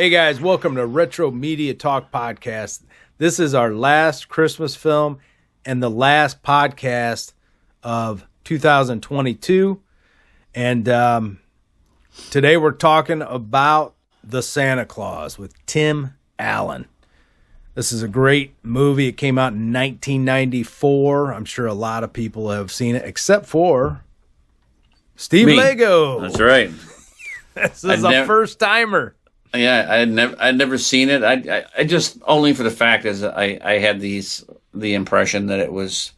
Hey guys, welcome to Retro Media Talk Podcast. This is our last Christmas film and the last podcast of 2022. And today we're talking about The Santa Claus with Tim Allen. This is a great movie. It came out in 1994. I'm sure a lot of people have seen it, except for Steve Lago. That's right. This is a first timer. Yeah, I'd never seen it. I just only for the fact is I had the impression that it was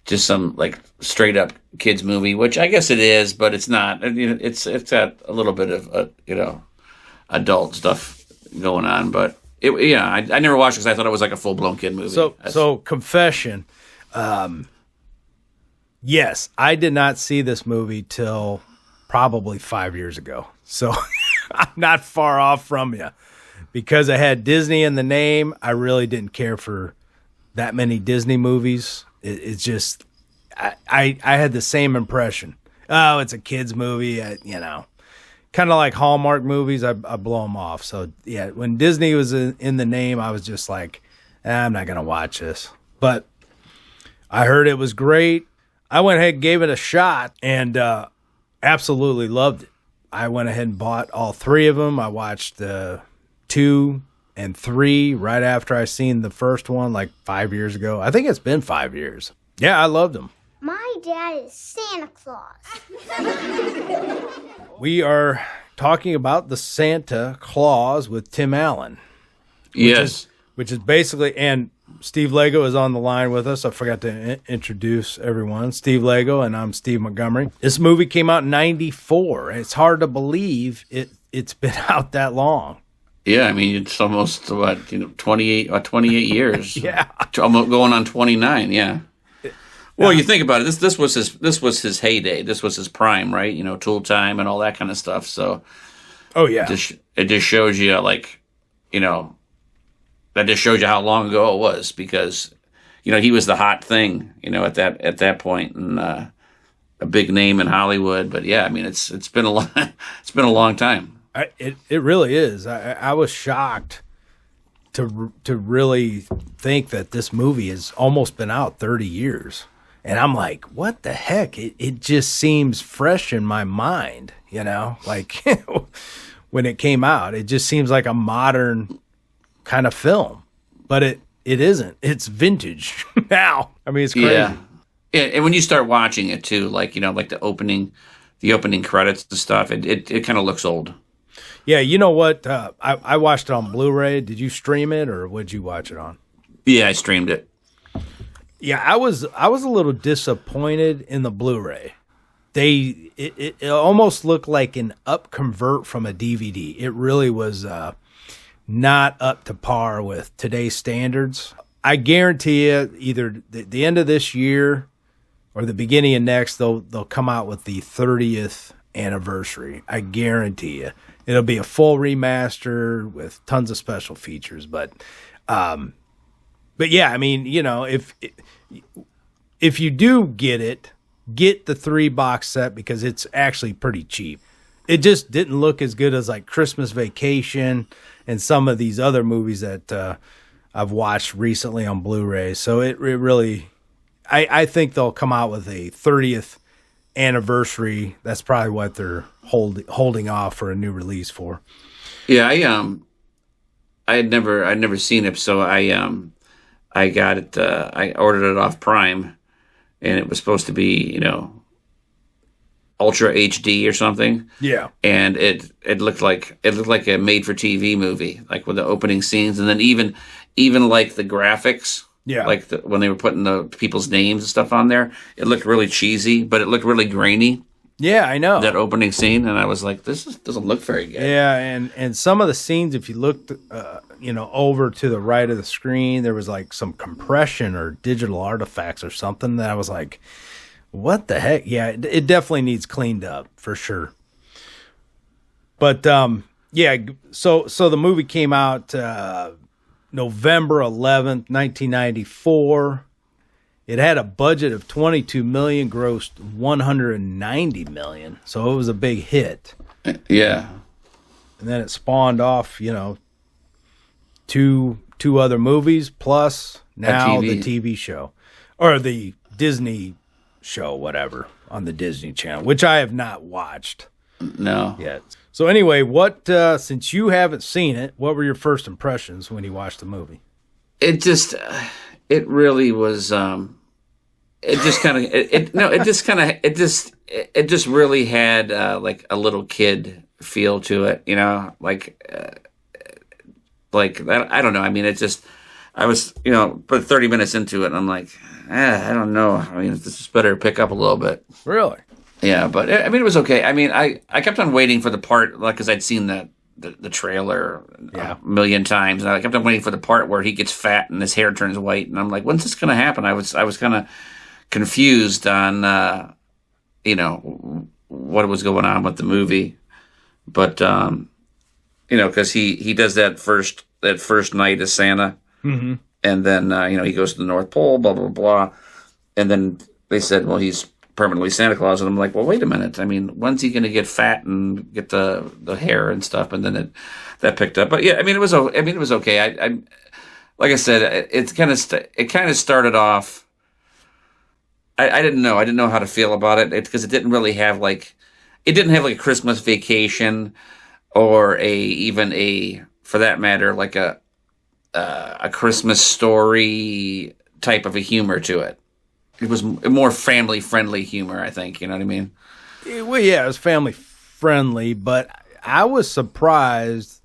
just some like straight up kids movie, which I guess it is, but it's not. It's got a little bit of adult stuff going on, but I never watched it because I thought it was like a full blown kid movie. So confession, yes, I did not see this movie till probably 5 years ago. So I'm not far off from you. Because I had Disney in the name, I really didn't care for that many Disney movies. It's just, I had the same impression. Oh, it's a kid's movie, kind of like Hallmark movies, I blow them off. So yeah, when Disney was in the name, I was just like, I'm not going to watch this. But I heard it was great. I went ahead and gave it a shot and absolutely loved it. I went ahead and bought all three of them. I watched 2 and 3 right after I seen the first one like 5 years ago. I think it's been 5 years. Yeah, I loved them. My dad is Santa Claus. We are talking about the Santa Claus with Tim Allen. Which is basically, and Steve Lago is on the line with us. I forgot to introduce everyone. Steve Lago, and I'm Steve Montgomery. This movie came out in 94. It's hard to believe it's been out that long. Yeah, I mean, it's almost, 28 years. Yeah. Almost going on 29, yeah. Well, you think about it. This was his heyday. This was his prime, right? Tool Time and all that kind of stuff. So, oh yeah, it just shows you that just shows you how long ago it was because he was the hot thing at that point and a big name in Hollywood. But yeah, I mean it's been a long time. It really is. I was shocked to really think that this movie has almost been out 30 years. And I'm like, what the heck? It just seems fresh in my mind, like when it came out. It just seems like a modern kind of film. But it isn't. It's vintage now. I mean, it's crazy. Yeah. And when you start watching it too, like the opening credits and stuff, it kind of looks old. Yeah, you know what? I watched it on Blu-ray. Did you stream it or what'd you watch it on? Yeah, I streamed it. Yeah, I was a little disappointed in the Blu-ray. It almost looked like an up convert from a DVD. It really was not up to par with today's standards. I guarantee you, either the end of this year or the beginning of next, they'll come out with the 30th anniversary. I guarantee you, it'll be a full remaster with tons of special features. But yeah, I mean, if you do get the 3-box set because it's actually pretty cheap. It just didn't look as good as like Christmas Vacation and some of these other movies that I've watched recently on Blu-ray. So it really, I think they'll come out with a 30th anniversary. That's probably what they're holding off for a new release for. Yeah, I'd never seen it, so I got it. I ordered it off Prime, and it was supposed to be Ultra HD or something. Yeah. And it looked like a made for TV movie, like with the opening scenes, and then even like the graphics. Yeah. Like when they were putting the people's names and stuff on there, it looked really cheesy, but it looked really grainy. Yeah, I know. That opening scene, and I was like, doesn't look very good. Yeah, and some of the scenes, if you looked over to the right of the screen, there was like some compression or digital artifacts or something that I was like, what the heck? Yeah, it definitely needs cleaned up for sure. But yeah, so the movie came out November 11th, 1994. It had a budget of $22 million, grossed $190 million, so it was a big hit. Yeah. and then it spawned off, two other movies plus now the TV show or the Disney show, whatever, on the Disney Channel, which I have not watched yet. So anyway, what since you haven't seen it, what were your first impressions when you watched the movie? It really was. It just really had like a little kid feel to it, I don't know. I mean, I was, put 30 minutes into it and I'm like, I don't know. I mean, this is better pick up a little bit. Really? Yeah, but I mean, it was okay. I mean, I kept on waiting for the part, like, because I'd seen the trailer a million times, and I kept on waiting for the part where he gets fat and his hair turns white, and I'm like, when's this going to happen? I was kind of confused on, what was going on with the movie, but because he does that first night as Santa, and then he goes to the North Pole, blah blah blah, and then they said, well, he's permanently Santa Claus, and I'm like, well, wait a minute. I mean, when's he going to get fat and get the hair and stuff? And then that picked up. But yeah, I mean, it was okay. I like I said, it kind of started off. I didn't know how to feel about it because it didn't have like a Christmas Vacation or for that matter, like a Christmas Story type of a humor to it. It was more family-friendly humor, I think. You know what I mean? Well, yeah, it was family-friendly, but I was surprised.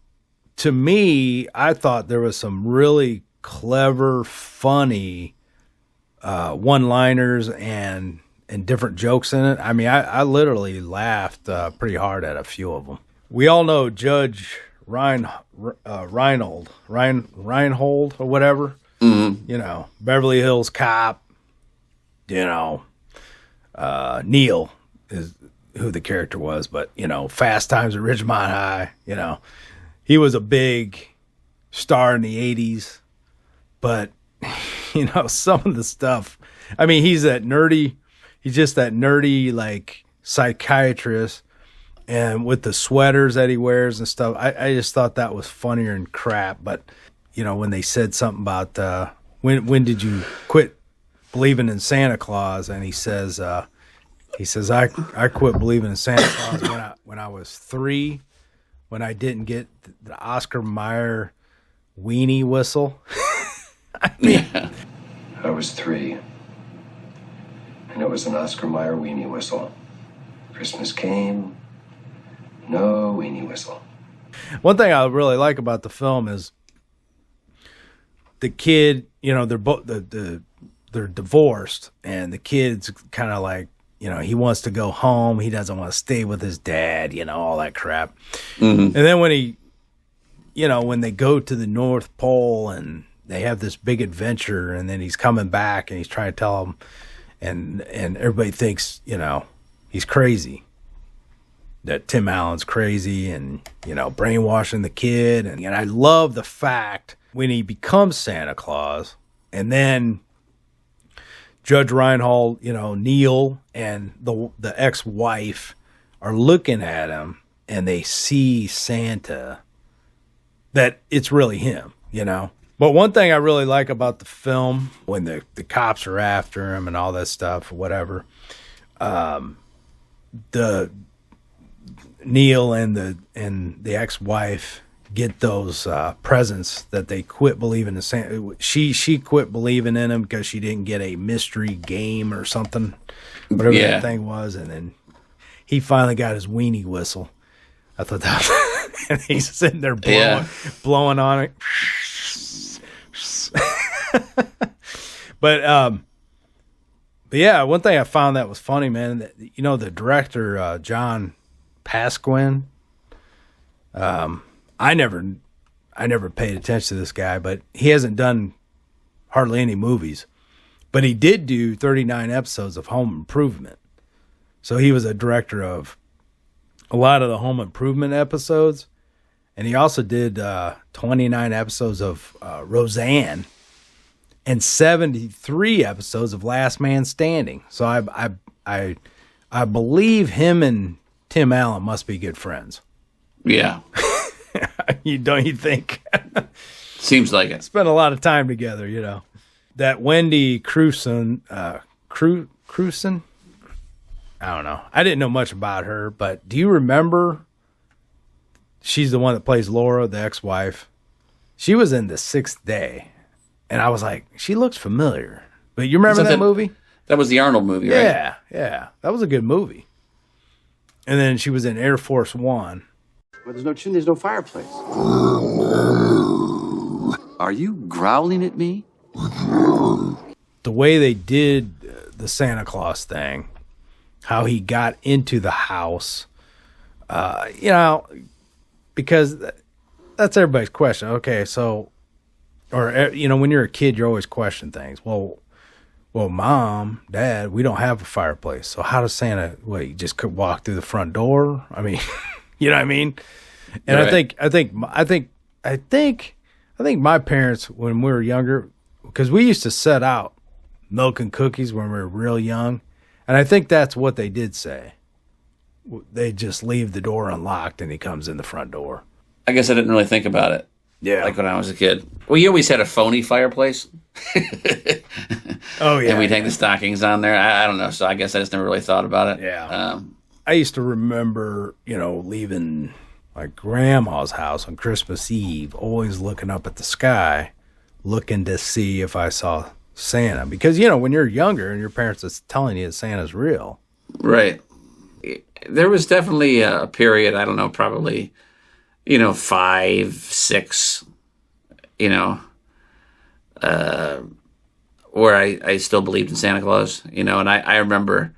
To me, I thought there was some really clever, funny one-liners and different jokes in it. I mean, I literally laughed pretty hard at a few of them. We all know Judge Reinhold or whatever. Mm-hmm. Beverly Hills Cop. Neil is who the character was, but, Fast Times at Ridgemont High, he was a big star in the 80s, but, some of the stuff, I mean, he's just that nerdy, like, psychiatrist, and with the sweaters that he wears and stuff, I just thought that was funnier than crap, but, when they said something about, when did you quit believing in Santa Claus, and he says I quit believing in Santa Claus when I was 3, when I didn't get the Oscar Mayer weenie whistle. I was 3, and it was an Oscar Mayer weenie whistle. Christmas came, no weenie whistle. One thing I really like about the film is the kid. They're both they're divorced, and the kid's kind of like, he wants to go home. He doesn't want to stay with his dad, all that crap. Mm-hmm. And then when when they go to the North Pole and they have this big adventure, and then he's coming back and he's trying to tell them, and everybody thinks, he's crazy, that Tim Allen's crazy and, brainwashing the kid. And I love the fact when he becomes Santa Claus, and then Judge Reinhold, Neil and the ex-wife are looking at him, and they see Santa, that it's really him, But one thing I really like about the film, when the cops are after him and all that stuff, or whatever, the Neil and the ex-wife get those presents that they quit believing in Santa. She quit believing in him because she didn't get a mystery game or something, whatever that thing was, and then he finally got his weenie whistle. I thought that was, and he's sitting there blowing on it. But yeah, one thing I found that was funny, man, that, the director, John Pasquin, I never paid attention to this guy, but he hasn't done hardly any movies. But he did do 39 episodes of Home Improvement. So he was a director of a lot of the Home Improvement episodes. And he also did 29 episodes of Roseanne and 73 episodes of Last Man Standing. So I believe him and Tim Allen must be good friends. Yeah. You think? Seems like it. Spent a lot of time together, you know. That Wendy Crewson, Crewson? I don't know. I didn't know much about her, but do you remember? She's the one that plays Laura, the ex-wife. She was in The Sixth Day, and I was like, she looks familiar. But you remember that movie? That was the Arnold movie, right? Yeah. That was a good movie. And then she was in Air Force One. Where there's no chimney, there's no fireplace. Are you growling at me? The way they did the Santa Claus thing, how he got into the house, you know, because that's everybody's question. Okay, so, or, you know, when you're a kid, you're always questioning things. Well, Mom, Dad, we don't have a fireplace. So how does Santa, you just could walk through the front door? I mean, you know what I mean? And right. I think my parents, when we were younger, because we used to set out milk and cookies when we were real young. And I think that's what they did say. They just leave the door unlocked and he comes in the front door. I guess I didn't really think about it. Yeah. Like when I was a kid. Well, you always had a phony fireplace. Oh, yeah. And we'd hang the stockings on there. I don't know. So I guess I just never really thought about it. Yeah. I used to remember, you know, leaving my grandma's house on Christmas Eve, always looking up at the sky, looking to see if I saw Santa. Because, you know, when you're younger and your parents are telling you that Santa's real. Right. There was definitely a period, I don't know, probably, you know, 5, 6, you know, where I still believed in Santa Claus, you know, and I remember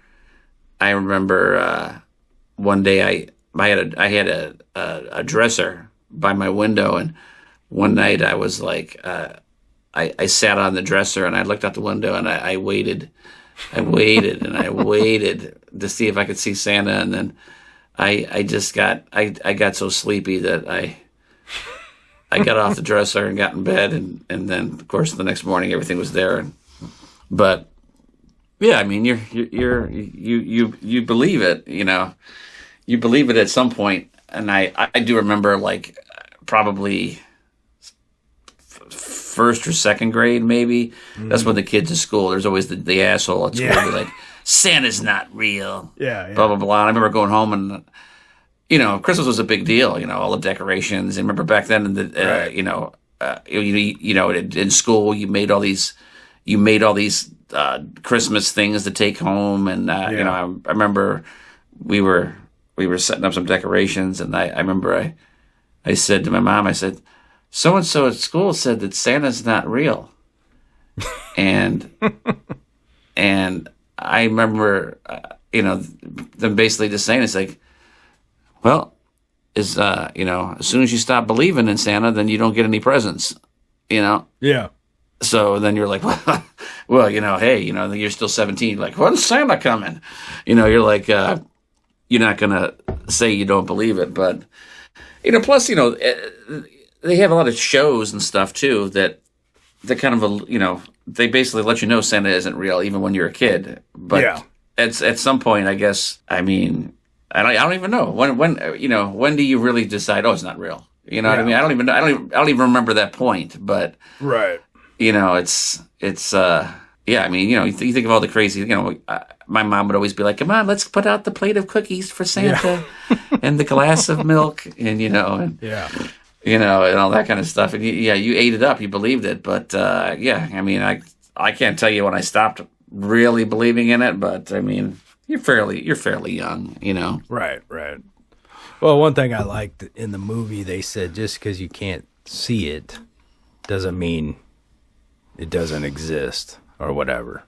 one day I had a dresser by my window, and one night I was like, I sat on the dresser and I looked out the window and I waited and I waited to see if I could see Santa, and then I got so sleepy that I got off the dresser and got in bed, and then of course the next morning everything was there. But yeah, I mean you believe it, you know, you believe it at some point, and I do remember like probably first or second grade maybe. That's when the kids at school, there's always the asshole at school be like, Santa's not real. Yeah. Blah blah blah. And I remember going home and, you know, Christmas was a big deal. You know, all the decorations. And remember back then, right. You know, in school you made all these Christmas things to take home, and you know, I remember we were setting up some decorations, and I remember I said to my mom, I said, so and so at school said that Santa's not real, and I remember you know, them basically just saying, it's like, well, is you know, as soon as you stop believing in Santa, then you don't get any presents, you know. Yeah. So then you're like, well, you know, hey, you know, you're still 17. Like, when's Santa coming? You know, you're like, you're not going to say you don't believe it. But, you know, plus, you know, they have a lot of shows and stuff, too, that kind of, you know, they basically let you know Santa isn't real, even when you're a kid. But at some point, I guess, I mean, I don't even know. When you know, when do you really decide, oh, it's not real? You know what I mean? I don't even remember that point. But, right. You know, it's yeah, I mean, you know, you think of all the crazy, you know, my mom would always be like, come on, let's put out the plate of cookies for Santa and the glass of milk, and, you know, and, you know, and all that kind of stuff. And you ate it up, you believed it. But, yeah, I mean, I can't tell you when I stopped really believing in it, but I mean, you're fairly young, you know? Right. Well, one thing I liked in the movie, they said just because you can't see it doesn't mean it doesn't exist or whatever.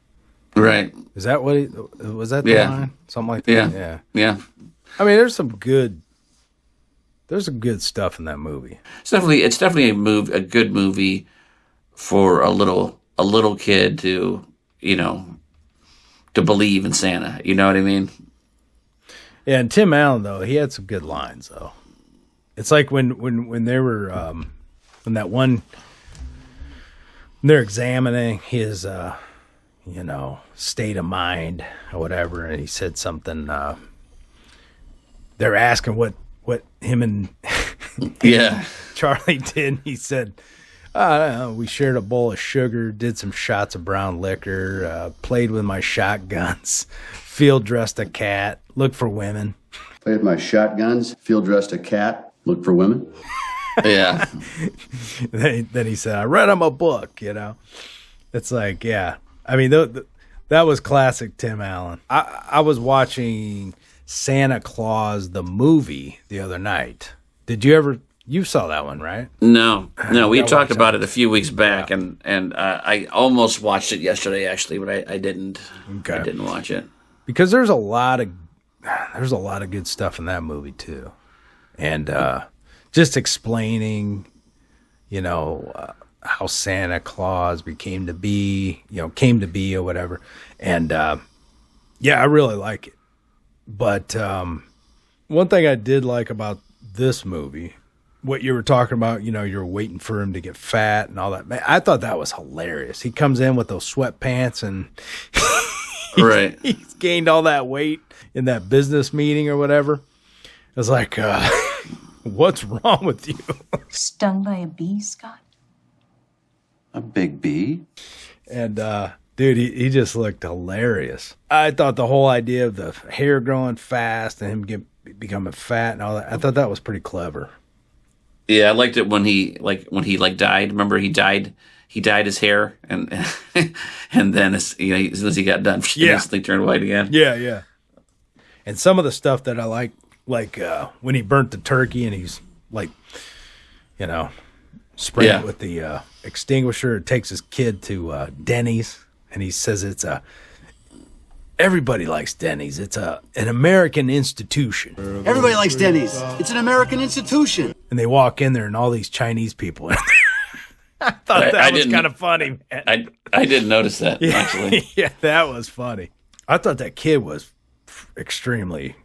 Right. Is that what was that the line? Something like that? Yeah. I mean, there's some good stuff in that movie. It's definitely a good movie for a little kid to, you know, to believe in Santa. You know what I mean? Yeah, and Tim Allen, though, he had some good lines, though. It's like when they were when that one, they're examining his you know, state of mind or whatever, and he said something, they're asking what him and Yeah. Charlie did. He said, I don't know, we shared a bowl of sugar, did some shots of brown liquor, played with my shotguns, field dressed a cat, looked for women. Played my shotguns, field dressed a cat, look for women. Yeah. Then he said, I read him a book, you know. It's like, yeah. I mean, that was classic Tim Allen. I was watching Santa Claus, the movie, the other night. Did you ever... You saw that one, right? No. We talked about it a few weeks back, and I almost watched it yesterday, actually, but I didn't. Okay. I didn't watch it because there's a lot of good stuff in that movie too, and just explaining, you know, how Santa Claus came to be or whatever, and yeah, I really like it. But one thing I did like about this movie. What you were talking about, you know, you're waiting for him to get fat and all that. Man, I thought that was hilarious. He comes in with those sweatpants and right. He's gained all that weight in that business meeting or whatever. I was like, what's wrong with you? Stung by a bee, Scott? A big bee? And, dude, he just looked hilarious. I thought the whole idea of the hair growing fast and him becoming fat and all that, I thought that was pretty clever. Yeah, I liked it when he died. Remember, he dyed his hair, and and then as soon as he got done, instantly turned white again. Yeah. And some of the stuff that I like when he burnt the turkey and he's like, you know, spraying it with the extinguisher. Takes his kid to Denny's, and he says everybody likes Denny's. It's an American institution. Everybody likes Denny's. It's an American institution. And they walk in there, and all these Chinese people in there. I thought that was kind of funny, man. I didn't notice that, actually. Yeah, that was funny. I thought that kid was extremely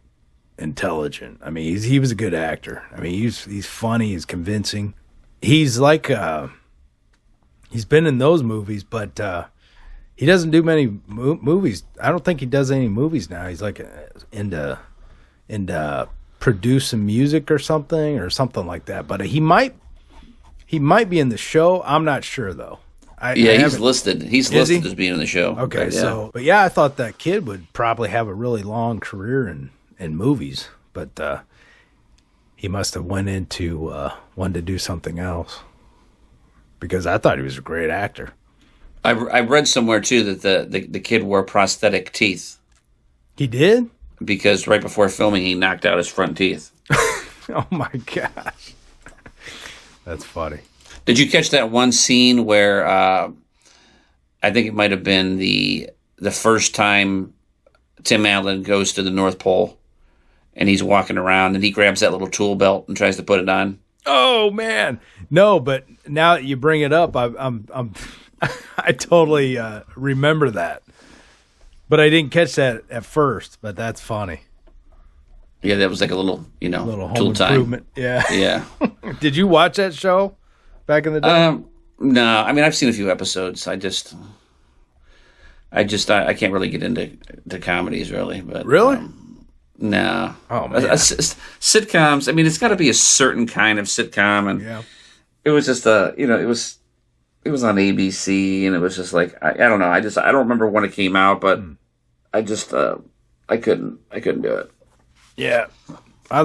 intelligent. I mean, he was a good actor. I mean, he's funny. He's convincing. He's like he's been in those movies, but he doesn't do many movies. I don't think he does any movies now. He's like into producing music or something like that. But he might be in the show. I'm not sure though. He's listed. He's listed as being in the show. Okay, but yeah, I thought that kid would probably have a really long career in movies, but he must have wanted to do something else because I thought he was a great actor. I read somewhere too that the kid wore prosthetic teeth. He did? Because right before filming, he knocked out his front teeth. Oh my gosh, that's funny. Did you catch that one scene where I think it might have been the first time Tim Allen goes to the North Pole, and he's walking around, and he grabs that little tool belt and tries to put it on? Oh man, no! But now that you bring it up, I'm I totally remember that, but I didn't catch that at first. But that's funny. Yeah, that was like a little home tool improvement. time. Yeah. Did you watch that show back in the day? No, I mean I've seen a few episodes. I can't really get into comedies really. But really, no. Oh man, sitcoms. I mean, it's got to be a certain kind of sitcom, and it was just it was on ABC, and it was just like I don't know. I don't remember when it came out, but I just I couldn't do it. Yeah, I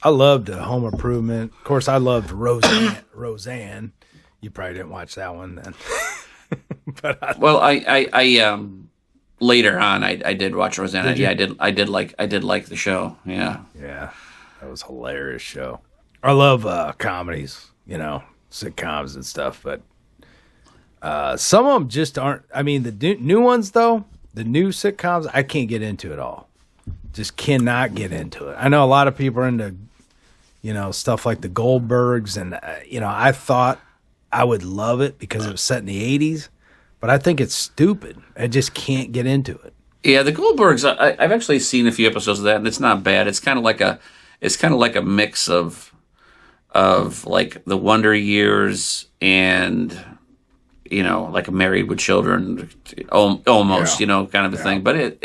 loved Home Improvement. Of course, I loved Roseanne. You probably didn't watch that one then. But I later on I did watch Roseanne. Yeah, I did like the show. Yeah, that was a hilarious show. I love comedies, sitcoms and stuff, but some of them just aren't. I mean, the new ones though, the new sitcoms, I can't get into it all. Just cannot get into it. I know a lot of people are into, stuff like the Goldbergs, and I thought I would love it because it was set in the 80s, but I think it's stupid. I just can't get into it. Yeah, the Goldbergs. I've actually seen a few episodes of that, and it's not bad. It's kind of like a mix of like the Wonder Years and like a Married with Children, almost kind of a thing. But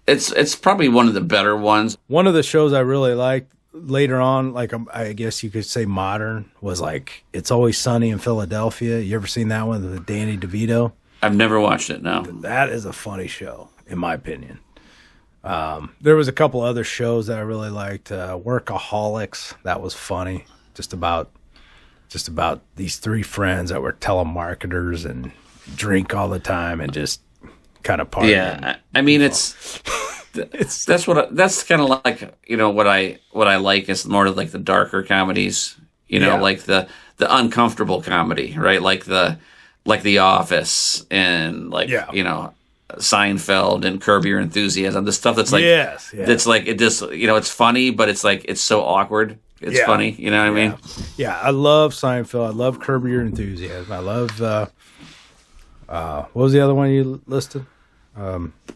it's probably one of the better ones. One of the shows I really liked later on, like I guess you could say modern, was like It's Always Sunny in Philadelphia. You ever seen that one with Danny DeVito? I've never watched it, no. That is a funny show, in my opinion. There was a couple other shows that I really liked. Workaholics, that was funny. Just about these three friends that were telemarketers and drink all the time and just kind of party. Yeah, I mean that's kind of like, you know, what I like is more of like the darker comedies, you know, like the uncomfortable comedy, right? Like the Office and like you know, Seinfeld and Curb Your Enthusiasm, the stuff that's like that's like, it just, you know, it's funny, but it's like it's so awkward. It's funny, you know what I mean? Yeah, I love Seinfeld. I love Curb Your Enthusiasm. I love what was the other one you listed?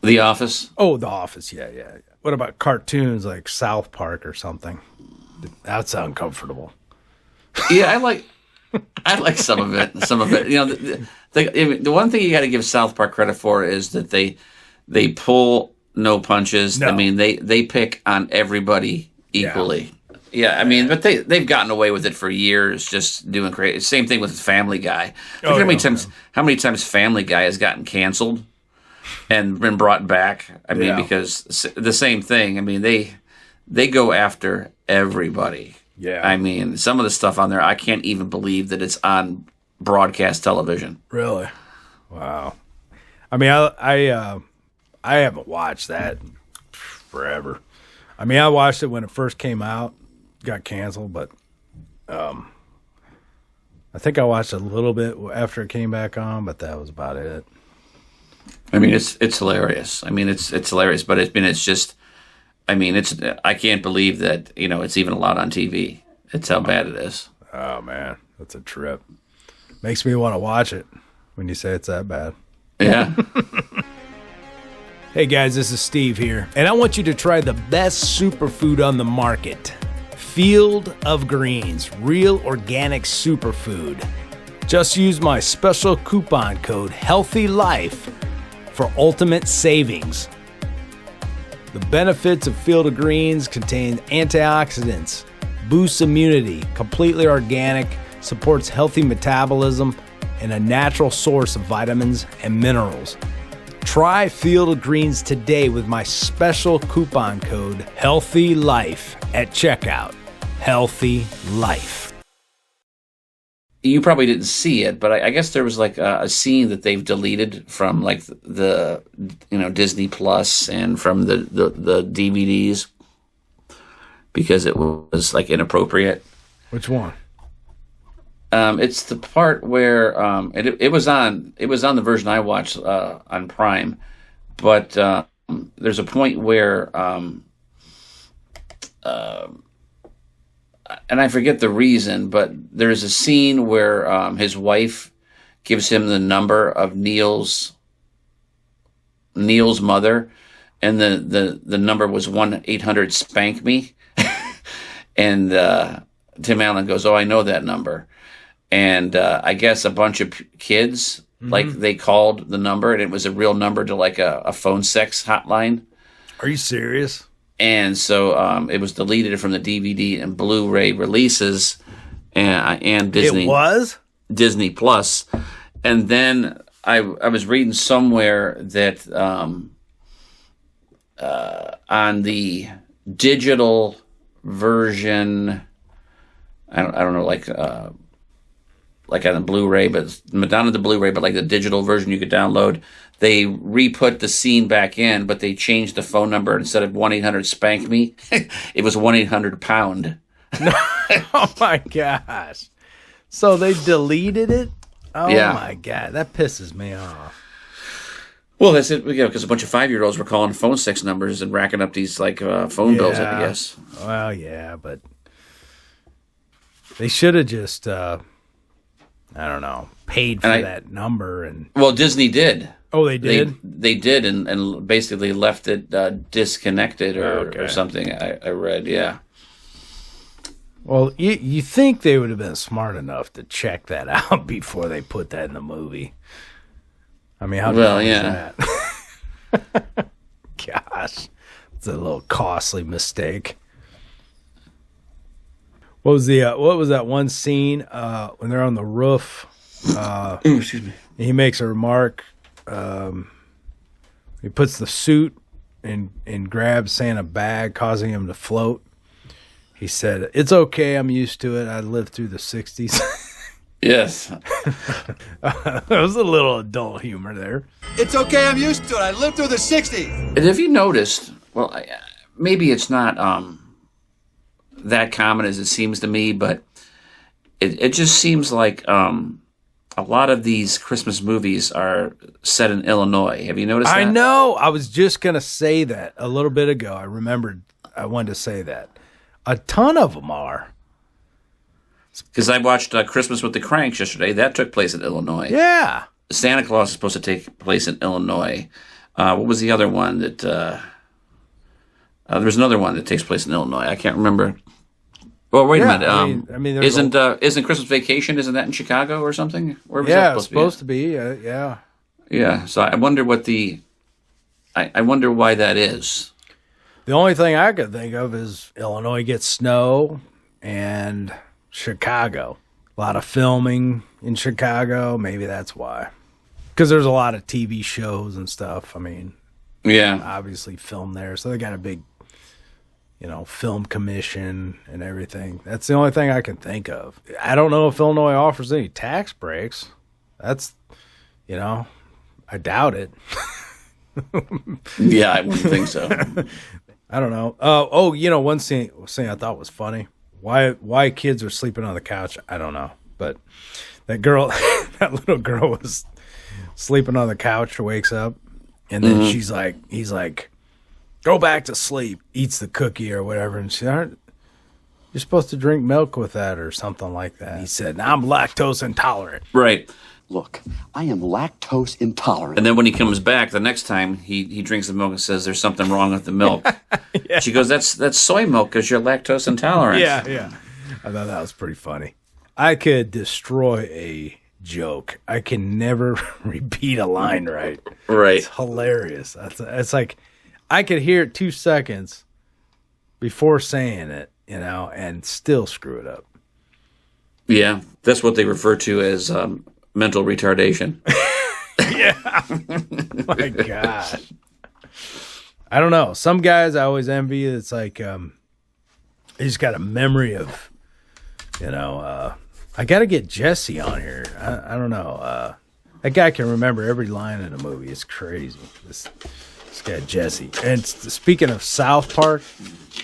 The Office. Oh, The Office. Yeah. What about cartoons like South Park or something? That's uncomfortable. Yeah, I like some of it. Some of it, you know, the one thing you got to give South Park credit for is that they pull no punches. No. I mean, they pick on everybody equally. Yeah, I mean, but they've gotten away with it for years, just doing crazy. Same thing with Family Guy. How many times Family Guy has gotten canceled and been brought back? I mean, because the same thing. I mean, they go after everybody. Yeah. I mean, some of the stuff on there, I can't even believe that it's on broadcast television. Really? Wow. I mean, I haven't watched that forever. I mean, I watched it when it first came out, got canceled, but I think I watched a little bit after it came back on, but that was about it. I mean, it's hilarious. I mean, it's hilarious, but it's just, I mean, I can't believe that, you know, it's even allowed on TV. It's how bad it is. Oh man, that's a trip. Makes me want to watch it when you say it's that bad. Yeah. Hey guys, this is Steve here, and I want you to try the best superfood on the market. Field of Greens, real organic superfood. Just use my special coupon code HEALTHYLIFE for ultimate savings. The benefits of Field of Greens contain antioxidants, boosts immunity, completely organic, supports healthy metabolism, and a natural source of vitamins and minerals. Try Field of Greens today with my special coupon code HEALTHYLIFE at checkout. Healthy Life. You probably didn't see it, but I guess there was like a scene that they've deleted from like the you know, Disney Plus and from the DVDs because it was like inappropriate. Which one? It's the part where it was on the version I watched on Prime, but there's a point where and I forget the reason, but there's a scene where his wife gives him the number of Neil's mother, and the number was 1-800-SPANK-ME, and Tim Allen goes, "Oh, I know that number," and I guess a bunch of kids like they called the number, and it was a real number to like a phone sex hotline. Are you serious? And so it was deleted from the DVD and Blu-ray releases and Disney. It was? Disney Plus. And then I was reading somewhere that on the digital version, I don't know, like on a Blu-ray, but not on the Blu-ray, but like the digital version you could download, they re-put the scene back in, but they changed the phone number. Instead of 1-800-SPANK-ME, it was 1-800-POUND. Oh my gosh. So they deleted it? Oh yeah. My God. That pisses me off. Well, that's it. Yeah, because a bunch of 5-year-olds were calling phone sex numbers and racking up these like phone bills, I guess. Well, yeah, but they should have just, I don't know, paid for that number. And well, Disney did. Oh, they did? They did, and basically left it disconnected or something, I read, yeah. Well, you think they would have been smart enough to check that out before they put that in the movie. I mean, how dumb is that? Gosh, it's a little costly mistake. What was that one scene when they're on the roof? Excuse me. He makes a remark. He puts the suit and grabs Santa bag, causing him to float. He said, "It's okay. I'm used to it. I lived through the '60s." Yes. There was a little adult humor there. It's okay, I'm used to it. I lived through the 60s. And have you noticed, well, maybe it's not that common as it seems to me, but it just seems like a lot of these Christmas movies are set in Illinois. Have you noticed that? I know. I was just going to say that a little bit ago. I remembered I wanted to say that. A ton of them are. Because I watched Christmas with the Cranks yesterday. That took place in Illinois. Yeah. Santa Claus is supposed to take place in Illinois. What was the other one that... there's another one that takes place in Illinois. I can't remember. Well, wait a minute. I mean isn't Christmas Vacation? Isn't that in Chicago or something? Where was yeah, that it's supposed to be. Yeah. Yeah. So I wonder what I wonder why that is. The only thing I could think of is Illinois gets snow and Chicago. A lot of filming in Chicago. Maybe that's why. Because there's a lot of TV shows and stuff. I mean, yeah, obviously filmed there. So they got a big, film commission and everything. That's the only thing I can think of. I don't know if Illinois offers any tax breaks. That's, I doubt it. Yeah, I wouldn't think so. I don't know. One thing I thought was funny. Why kids are sleeping on the couch, I don't know. But that little girl was sleeping on the couch, wakes up, and then he's like, go back to sleep, eats the cookie or whatever, and she's like, you're supposed to drink milk with that or something like that. He said, I'm lactose intolerant. Right. Look, I am lactose intolerant. And then when he comes back the next time, he drinks the milk and says, there's something wrong with the milk. Yeah. She goes, that's soy milk because you're lactose intolerant. Yeah. I thought that was pretty funny. I could destroy a joke. I can never repeat a line right. Right. It's hilarious. It's like I could hear it 2 seconds before saying it, and still screw it up. Yeah, that's what they refer to as mental retardation. Yeah. My God. I don't know. Some guys I always envy. It's like he's got a memory of, I got to get Jesse on here. I don't know. That guy can remember every line in a movie. It's crazy. This guy Jesse. And speaking of South Park,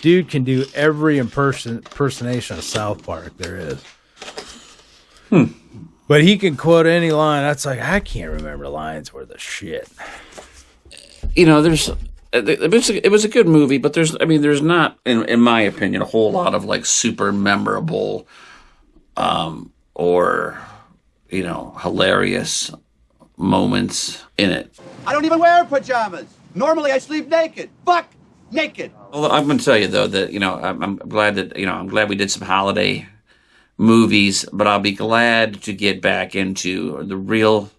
dude can do every impersonation of South Park there is. But he can quote any line. That's like, I can't remember lines worth of shit. It was a good movie, but there's not, in my opinion, a whole lot of like super memorable, or hilarious moments in it. I don't even wear pajamas. Normally I sleep naked. Fuck naked. Well, I'm going to tell you though that I'm glad that I'm glad we did some holiday movies, but I'll be glad to get back into the real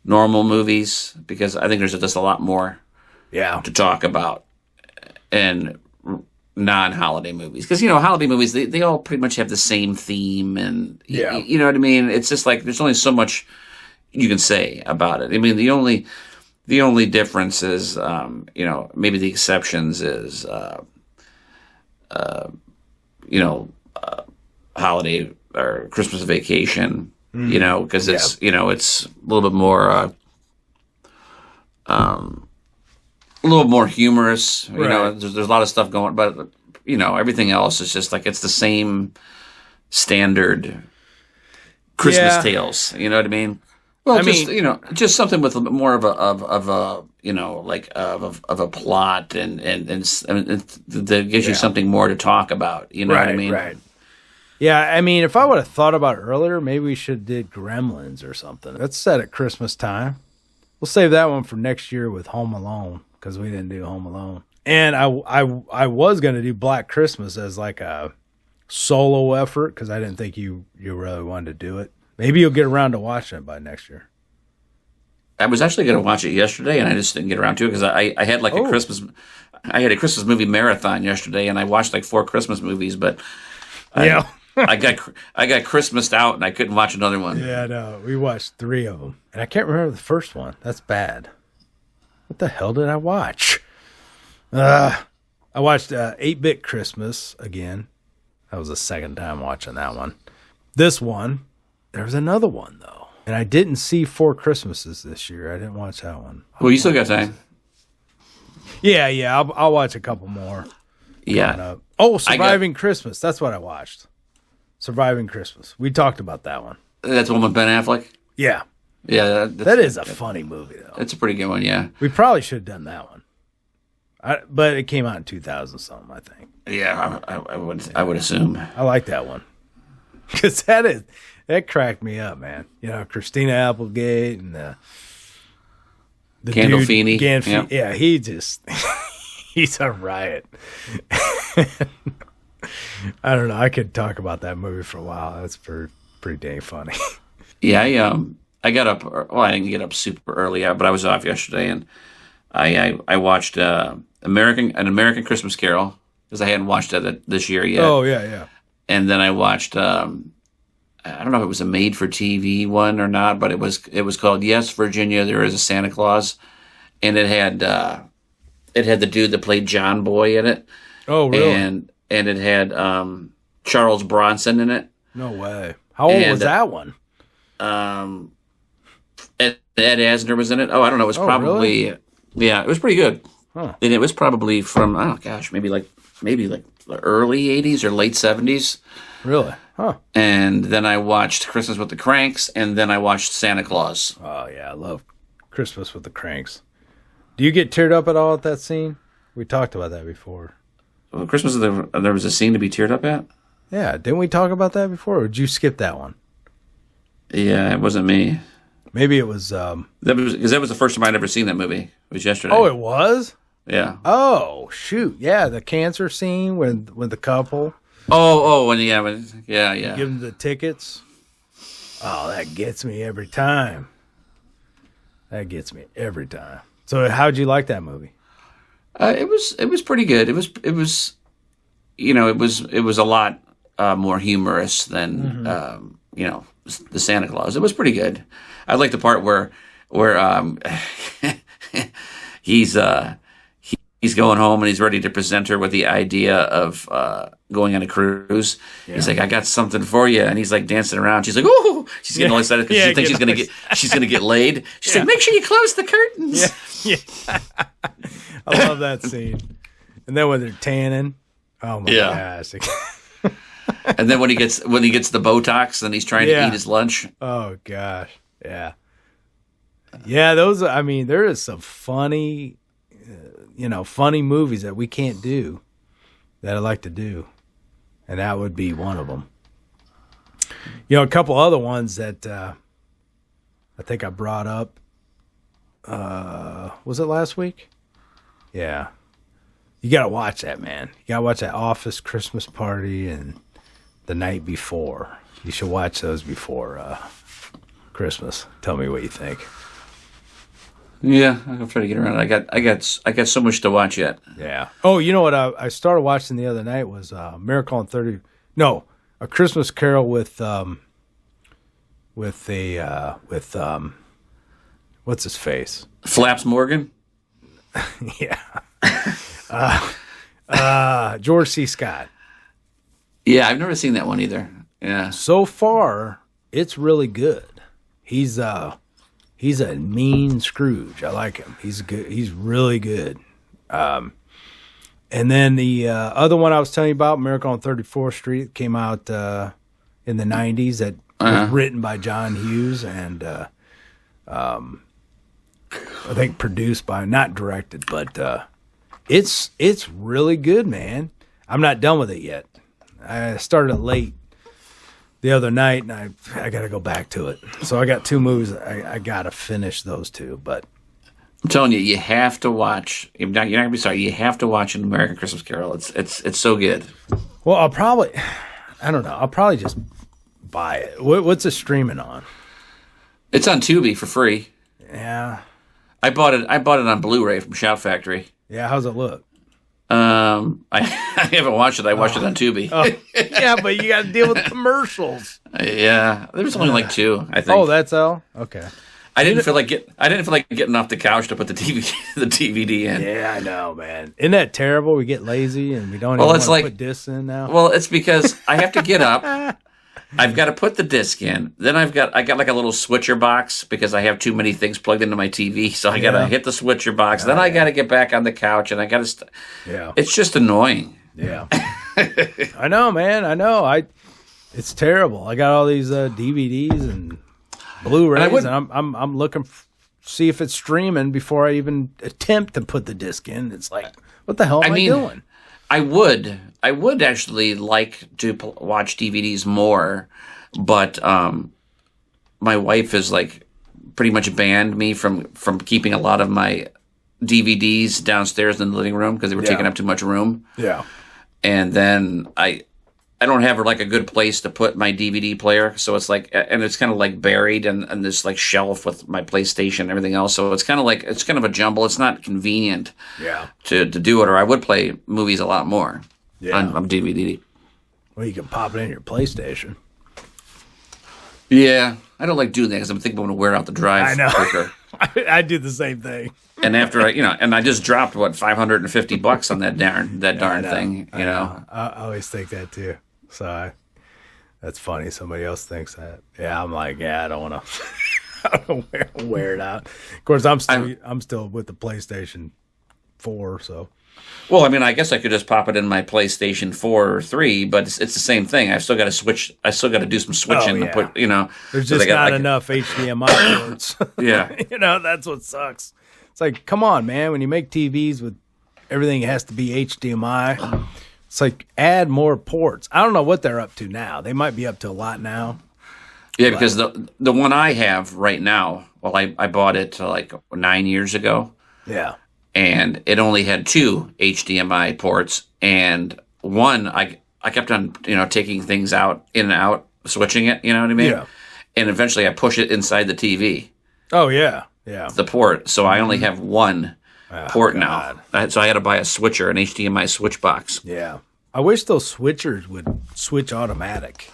normal movies because I think there's just a lot more to talk about and non-holiday movies. Because, holiday movies, they all pretty much have the same theme and, you know what I mean? It's just like there's only so much you can say about it. I mean, the only difference is, maybe the exceptions is, holiday or Christmas Vacation, because it's it's a little bit more a little more humorous. Right. There's a lot of stuff going, but everything else is just like it's the same standard Christmas tales. You know what I mean? Well, just something with a bit more of a a plot and that gives you something more to talk about. You know what I mean? Right. Yeah, I mean, if I would have thought about it earlier, maybe we should have did Gremlins or something. That's set at Christmas time. We'll save that one for next year with Home Alone because we didn't do Home Alone. And I was going to do Black Christmas as like a solo effort because I didn't think you really wanted to do it. Maybe you'll get around to watching it by next year. I was actually going to watch it yesterday, and I just didn't get around to it because I had like I had a Christmas movie marathon yesterday, and I watched like 4 Christmas movies, but Yeah. I got Christmased out and I couldn't watch another one. Yeah, no, we watched 3 of them, and I can't remember the first one. That's bad. What the hell did I watch? I watched 8-Bit Christmas again. That was the second time watching that one. This one, there was another one though, and I didn't see 4 Christmases this year. I didn't watch that one. Well, you still got time. Yeah, I'll watch a couple more. Yeah. Oh, Surviving Christmas. That's what I watched. Surviving Christmas. We talked about that one. That's the one with Ben Affleck? Yeah. Yeah. That is a funny movie, though. It's a pretty good one, yeah. We probably should have done that one. But it came out in 2000-something, I think. Yeah, I would assume. I like that one. Because that cracked me up, man. You know, Christina Applegate and the Gandolfini. Yeah, he just... he's a riot. I don't know. I could talk about that movie for a while. That's pretty dang funny. Yeah, I got up. Well, I didn't get up super early, but I was off yesterday, and I watched an American Christmas Carol because I hadn't watched that this year yet. Oh yeah. And then I watched. I don't know if it was a made-for-TV one or not, but it was called Yes, Virginia, There Is a Santa Claus, and it had the dude that played John Boy in it. Oh really? And it had Charles Bronson in it. No way. How old was that one? Ed Asner was in it. Oh, I don't know. It was probably really? Yeah, it was pretty good. Huh. And it was probably from maybe like the early 80s or late 70s. Really? Huh. And then I watched Christmas with the Cranks, and then I watched Santa Claus. Oh yeah, I love Christmas with the Cranks. Do you get teared up at all at that scene? We talked about that before. Well, Christmas, there was a scene to be teared up at? Yeah, didn't we talk about that before, or did you skip that one? Yeah, it wasn't me. Maybe it was... That was the first time I'd ever seen that movie. It was yesterday. Oh, it was? Yeah. Oh, shoot. Yeah, the cancer scene with the couple. Yeah. Give them the tickets. Oh, that gets me every time. So how'd you like that movie? It was pretty good. It was a lot more humorous than the Santa Claus. It was pretty good. I like the part where he's going home and he's ready to present her with the idea of going on a cruise. Yeah. He's like, I got something for you, and he's like dancing around. She's like, oh, she's getting all excited because she thinks she's gonna get laid. She's like, make sure you close the curtains. Yeah. I love that scene. And then when they're tanning, oh my gosh. And then when he gets the Botox, then he's trying to eat his lunch. Oh gosh, yeah. Those. I mean, there is some funny, funny movies that we can't do that I like to do, and that would be one of them. A couple other ones that I think I brought up. Was it last week? Yeah. You got to watch that, man. You got to watch that Office Christmas Party and The Night Before. You should watch those before Christmas. Tell me what you think. Yeah, I'll try to get around. I got so much to watch yet. Yeah. Oh, you know what I started watching the other night was Miracle on 30. No, A Christmas Carol with what's his face? Flaps Morgan. Yeah. George C. Scott. Yeah, I've never seen that one either. Yeah. So far, it's really good. He's a mean Scrooge. I like him. He's good. He's really good. And then the other one I was telling you about, Miracle on 34th Street, came out in the 90s. That was written by John Hughes and I think produced by, not directed, but it's really good, man. I'm not done with it yet. I started it late the other night, and I got to go back to it. So I got 2 movies. I got to finish those 2. But I'm telling you, you have to watch. You're not gonna be sorry. You have to watch An American Christmas Carol. It's so good. Well, I don't know. I'll probably just buy it. What's it streaming on? It's on Tubi for free. Yeah. I bought it on Blu-ray from Shout Factory. Yeah. How's it look? I haven't watched it. I watched it on Tubi. Oh, yeah, but you got to deal with commercials. Yeah, there was only like 2, I think. Oh, that's all. Okay. I didn't feel like getting off the couch to put the DVD in. Yeah, I know, man. Isn't that terrible? We get lazy and we don't even want to put discs in now. Well, it's because I have to get up. I've got to put the disc in. Then I got like a little switcher box because I have too many things plugged into my TV. So I got to hit the switcher box. Then I got to get back on the couch and I got to. Yeah. It's just annoying. Yeah. I know, man. I know. It's terrible. I got all these DVDs and Blu-rays, and I'm looking see if it's streaming before I even attempt to put the disc in. It's like, what the hell am I doing? I would actually like to watch DVDs more, but my wife has like pretty much banned me from keeping a lot of my DVDs downstairs in the living room because they were taking up too much room. Yeah. And then I don't have like a good place to put my DVD player, so it's like, and it's kind of like buried in this like shelf with my PlayStation and everything else. So it's kind of a jumble. It's not convenient, to do it. Or I would play movies a lot more on DVD. Well, you can pop it in your PlayStation. Yeah, I don't like doing that because I'm thinking I'm going to wear out the drive. I know. Quicker. I do the same thing. And after I just dropped $550 on that darn thing. I always think that too. So that's funny. Somebody else thinks that. Yeah, I'm like, I don't want to. I don't wear it out. Of course, I'm still with the PlayStation 4. So, well, I mean, I guess I could just pop it in my PlayStation 4 or 3, but it's the same thing. I've still got to switch. I still got to do some switching to put. There's just not enough HDMI ports. Yeah, that's what sucks. It's like, come on, man. When you make TVs with everything has to be HDMI. It's like, add more ports. I don't know what they're up to now. They might be up to a lot now. Yeah, because the one I have right now, well, I bought it like 9 years ago. Yeah. And it only had 2 HDMI ports. And one, I kept on, taking things out, in and out, switching it, you know what I mean? Yeah. And eventually I push it inside the TV. Oh, yeah. Yeah. The port. So I only have one port now. So I had to buy a switcher, an HDMI switch box. Yeah. I wish those switchers would switch automatic.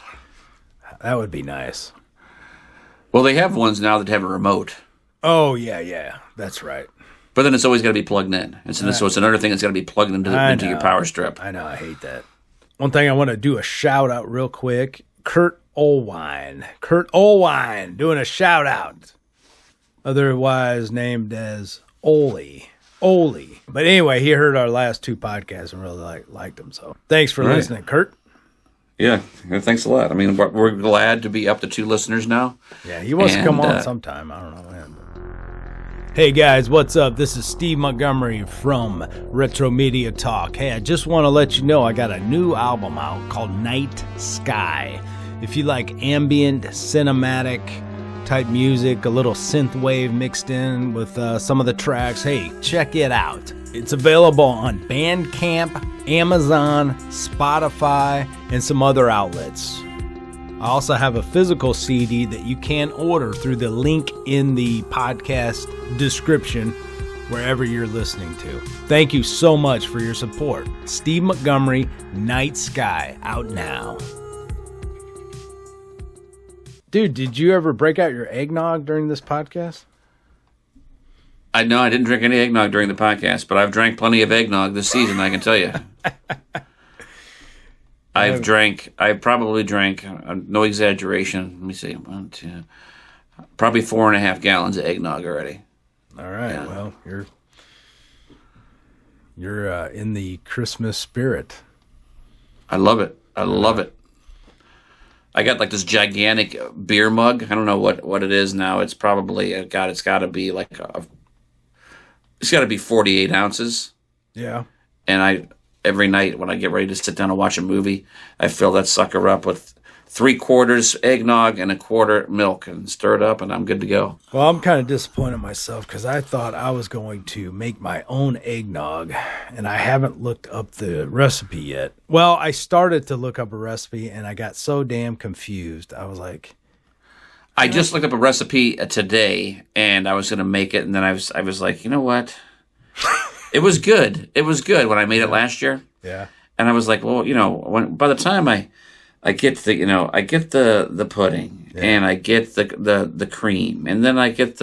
That would be nice. Well, they have ones now that have a remote. Oh, yeah. That's right. But then it's always got to be plugged in. And so it's another thing that's got to be plugged into your power strip. I know. I hate that. One thing I want to do a shout out real quick. Kurt Olwine doing a shout out. Otherwise named as Oli. But anyway, he heard our last 2 podcasts and really liked them. So thanks for listening, Kurt. Yeah, thanks a lot. I mean, we're glad to be up to 2 listeners now. Yeah, he wants to come on sometime. I don't know when. Hey guys, what's up? This is Steve Montgomery from Retro Media Talk. Hey, I just want to let you know I got a new album out called Night Sky. If you like ambient, cinematic type music, a little synth wave mixed in with some of the tracks, hey, check it out. It's available on Bandcamp, Amazon, Spotify, and some other outlets. I also have a physical CD that you can order through the link in the podcast description wherever you're listening to. Thank you so much for your support. Steve Montgomery, Night Sky, out now. Dude, did you ever break out your eggnog during this podcast? I didn't drink any eggnog during the podcast, but I've drank plenty of eggnog this season, I can tell you. I probably drank, no exaggeration, let me see, 1, 2, probably 4.5 gallons of eggnog already. All right, yeah. Well, you're in the Christmas spirit. I love it. I got like this gigantic beer mug. I don't know what it is now. It's probably, it's got to be like, it's got to be 48 ounces. Yeah. And every night when I get ready to sit down and watch a movie, I fill that sucker up with 3/4 eggnog and 1/4 milk and stir it up, and I'm good to go. Well, I'm kind of disappointed in myself because I thought I was going to make my own eggnog, and I haven't looked up the recipe yet. Well, I started to look up a recipe, and I got so damn confused. I was like... I just looked up a recipe today, and I was going to make it, and then I was like, you know what? It was good. It was good when I made it last year. Yeah. And I was like, well, by the time I get the pudding and I get the cream and then I get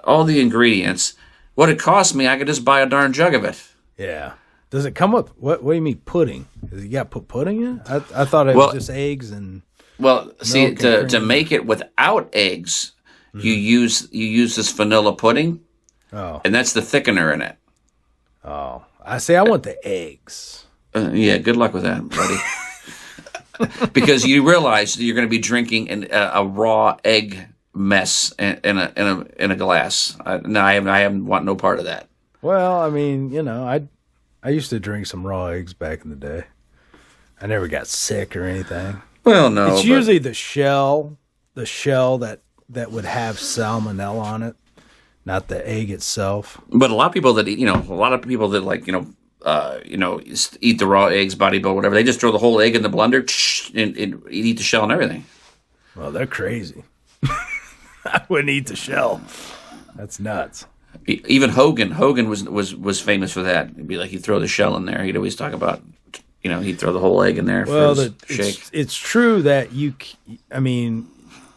all the ingredients, what it cost me, I could just buy a darn jug of it. Yeah. Does it come with what do you mean pudding? Does you got to put pudding in? I thought it was just eggs and. Well, see, to make it without eggs, you use this vanilla pudding, and that's the thickener in it. Oh, I want the eggs. Yeah, good luck with that, buddy. Because you realize that you're going to be drinking a raw egg mess in a glass. No, I haven't want no part of that. Well, I mean, I used to drink some raw eggs back in the day. I never got sick or anything. Well, no. It's usually the shell that would have salmonella on it, not the egg itself. But a lot of people that eat, like, eat the raw eggs, body build, whatever, they just throw the whole egg in the blender and eat the shell and everything. Well, they're crazy. I wouldn't eat the shell. That's nuts. Even Hogan was famous for that. It'd be like he'd throw the shell in there. He'd always talk about, he'd throw the whole egg in there for his shake. It's true that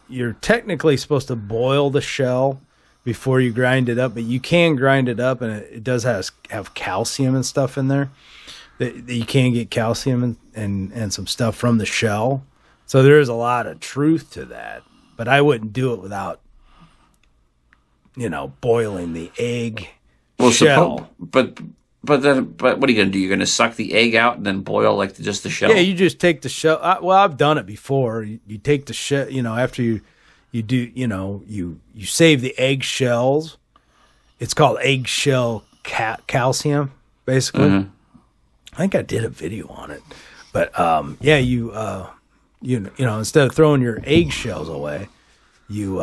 you're technically supposed to boil the shell before you grind it up, but you can grind it up, and it does have calcium and stuff in there. That you can get calcium and some stuff from the shell. So there is a lot of truth to that. But I wouldn't do it without, boiling the egg shell. But what are you going to do? You're going to suck the egg out and then boil like just the shell? Yeah, you just take the shell. I've done it before. You take the shell, after you do, you save the egg shells. It's called eggshell calcium, basically. Mm-hmm. I think I did a video on it. But, instead of throwing your egg shells away, you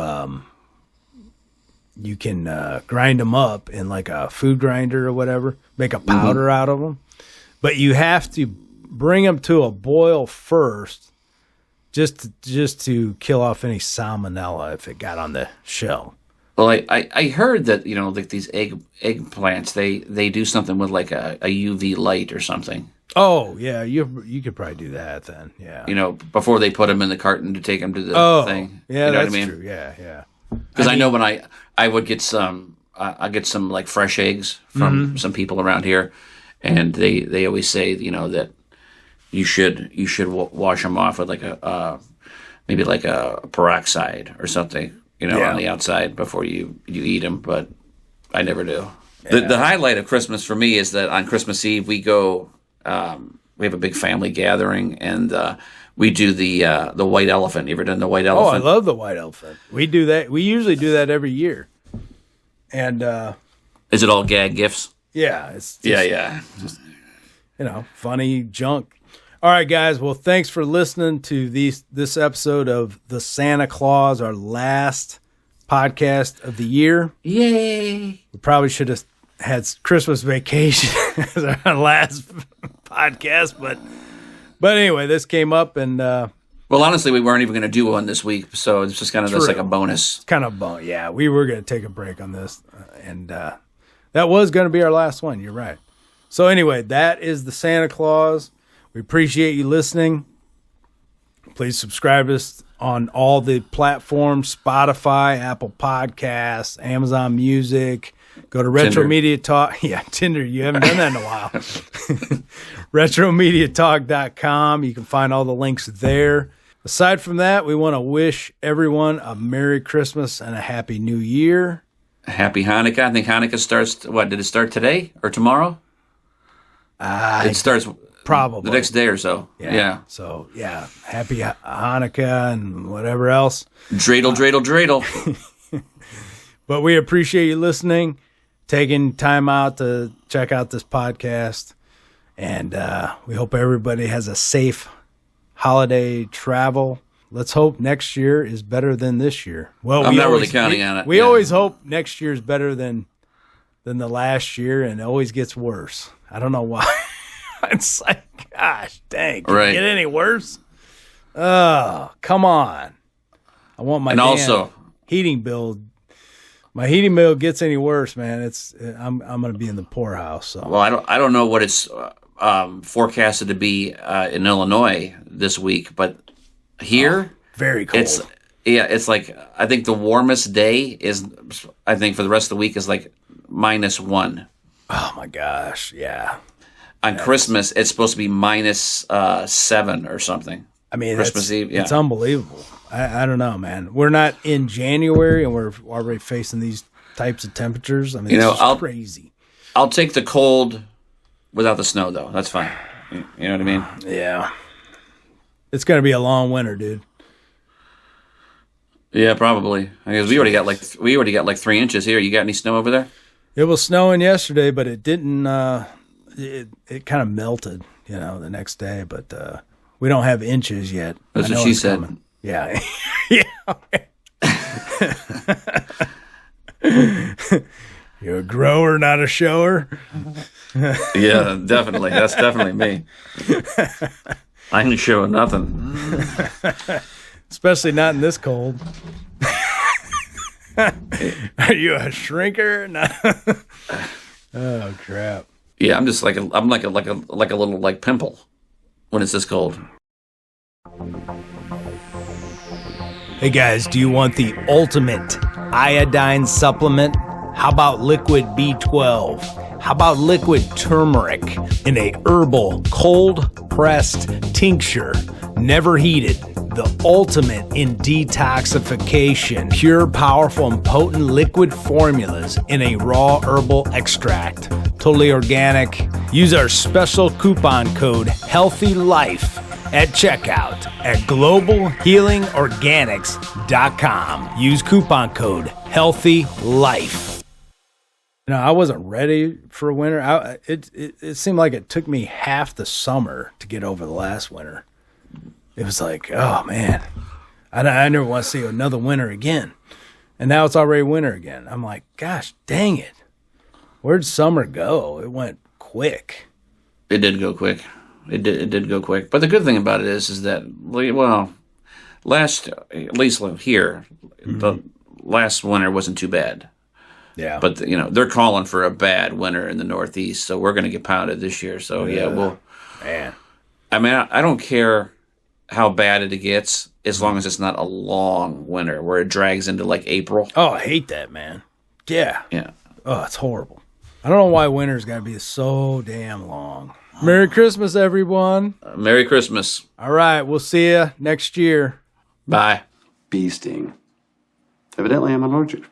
can grind them up in like a food grinder or whatever, make a powder out of them. But you have to bring them to a boil first just to kill off any salmonella if it got on the shell. Well, I heard that, like these egg plants, they do something with like a UV light or something. Oh, yeah, you could probably do that then, yeah. Before they put them in the carton to take them to the thing. Yeah, you know that's what I mean? true, yeah. Because I know when I would get some, I get some like fresh eggs from some people around here, and they always say, that you should wash them off with like maybe like a peroxide or something, on the outside before you eat them, but I never do. Yeah. The highlight of Christmas for me is that on Christmas Eve we go, we have a big family gathering, and we do the white elephant. You ever done the white elephant? Oh, I love the white elephant. We do that. We usually do that every year. And is it all gag gifts? Yeah, it's just, funny junk. All right, guys. Well, thanks for listening to this episode of The Santa Claus, our last podcast of the year. Yay! We probably should have had Christmas Vacation as our last podcast, but anyway, this came up, and well, honestly, we weren't even going to do one this week, so it's just kind of just like a bonus. It's kind of yeah, we were going to take a break on this, and that was going to be our last one. You're right. So anyway, that is the Santa Claus. We appreciate you listening. Please subscribe to us on all the platforms: Spotify, Apple Podcasts, Amazon Music. Go to Retro Media Talk. Yeah, Tinder. You haven't done that in a while. RetroMediaTalk.com. You can find all the links there. Aside from that, we want to wish everyone a Merry Christmas and a Happy New Year. Happy Hanukkah. I think Hanukkah starts, did it start today or tomorrow? It starts probably the next day or so. Yeah. So, Happy Hanukkah and whatever else. Dreidel, dreidel, dreidel. But we appreciate you listening, taking time out to check out this podcast. And we hope everybody has a safe holiday travel. Let's hope next year is better than this year. Well, I'm not really counting on it. We always hope next year is better than the last year, and it always gets worse. I don't know why. It's like, gosh, dang, can it get any worse? Oh, come on. I want my heating bill My heating bill gets any worse, man. I'm going to be in the poorhouse. So. Well, I don't know what it's forecasted to be in Illinois this week, but here very cold. It's like I think the warmest day is I think for the rest of the week is like -1. Oh my gosh, yeah. On Christmas, it's supposed to be -7 or something. I mean, Christmas Eve, it's unbelievable. I don't know, man. We're not in January and we're already facing these types of temperatures. I mean, it's crazy. I'll take the cold without the snow, though. That's fine. You know what I mean? Yeah. It's going to be a long winter, dude. Yeah, probably. Because we already got like 3 inches here. You got any snow over there? It was snowing yesterday, but it didn't. It kind of melted, the next day. But we don't have inches yet. That's what she said. Coming. Yeah, yeah. You're a grower, not a shower. Yeah, definitely. That's definitely me. I ain't showing nothing. Especially not in this cold. Are you a shrinker? No. Oh crap. Yeah, I'm just like a little like pimple when it's this cold. Hey guys, do you want the ultimate iodine supplement? How about liquid B12? How about liquid turmeric in a herbal cold pressed tincture, never heated? The ultimate in detoxification. Pure, powerful, and potent liquid formulas in a raw herbal extract. Totally organic. Use our special coupon code HEALTHYLIFE at checkout at globalhealingorganics.com. Use coupon code HEALTHYLIFE. I wasn't ready for winter. It seemed like it took me half the summer to get over the last winter. It was like, oh man, I never want to see another winter again. And now it's already winter again. I'm like, gosh, dang it. Where'd summer go? It went quick. It did go quick. It did go quick. But the good thing about it is that, well, at least here, the last winter wasn't too bad. Yeah. But, they're calling for a bad winter in the Northeast, so we're going to get pounded this year. So, man. I mean, I don't care how bad it gets as long as it's not a long winter where it drags into like April. Oh, I hate that, man. Yeah. Yeah. Oh, it's horrible. I don't know why winter's got to be so damn long. Merry Christmas, everyone. Merry Christmas. All right. We'll see you next year. Bye. Bee sting. Evidently, I'm allergic.